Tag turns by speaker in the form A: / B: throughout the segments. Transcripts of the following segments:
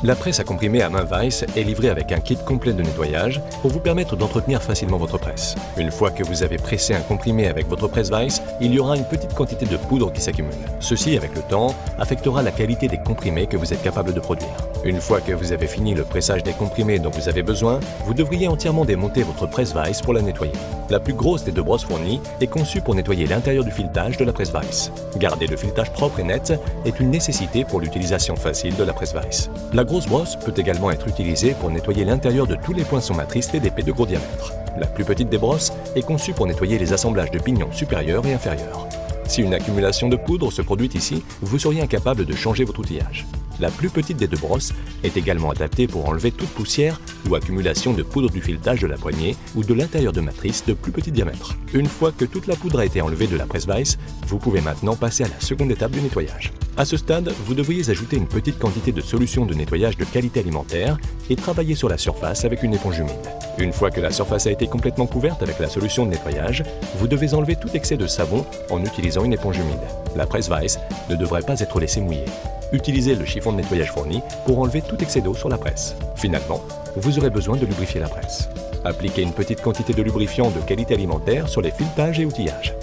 A: La presse à comprimer à main Weiss est livrée avec un kit complet de nettoyage pour vous permettre d'entretenir facilement votre presse. Une fois que vous avez pressé un comprimé avec votre presse Weiss, il y aura une petite quantité de poudre qui s'accumule. Ceci, avec le temps, affectera la qualité des comprimés que vous êtes capable de produire. Une fois que vous avez fini le pressage des comprimés dont vous avez besoin, vous devriez entièrement démonter votre presse Weiss pour la nettoyer. La plus grosse des deux brosses fournies est conçue pour nettoyer l'intérieur du filetage de la presse Weiss. Garder le filetage propre et net est une nécessité pour l'utilisation facile de la presse Weiss. La grosse brosse peut également être utilisée pour nettoyer l'intérieur de tous les poinçons matrices et d'épée de gros diamètre. La plus petite des brosses est conçue pour nettoyer les assemblages de pignons supérieurs et inférieurs. Si une accumulation de poudre se produit ici, vous seriez incapable de changer votre outillage. La plus petite des deux brosses est également adaptée pour enlever toute poussière ou accumulation de poudre du filetage de la poignée ou de l'intérieur de matrice de plus petit diamètre. Une fois que toute la poudre a été enlevée de la presse Weiss, vous pouvez maintenant passer à la seconde étape du nettoyage. À ce stade, vous devriez ajouter une petite quantité de solution de nettoyage de qualité alimentaire et travailler sur la surface avec une éponge humide. Une fois que la surface a été complètement couverte avec la solution de nettoyage, vous devez enlever tout excès de savon en utilisant une éponge humide. La presse Weiss ne devrait pas être laissée mouillée. Utilisez le chiffon de nettoyage fourni pour enlever tout excès d'eau sur la presse. Finalement, vous aurez besoin de lubrifier la presse. Appliquez une petite quantité de lubrifiant de qualité alimentaire sur les filetages et outillages.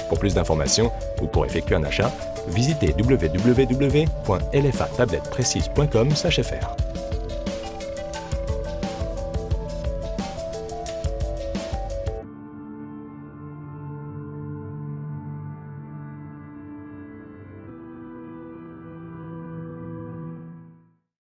A: Pour plus d'informations ou pour effectuer un achat, visitez www.lfatabletteprecision.com/fr.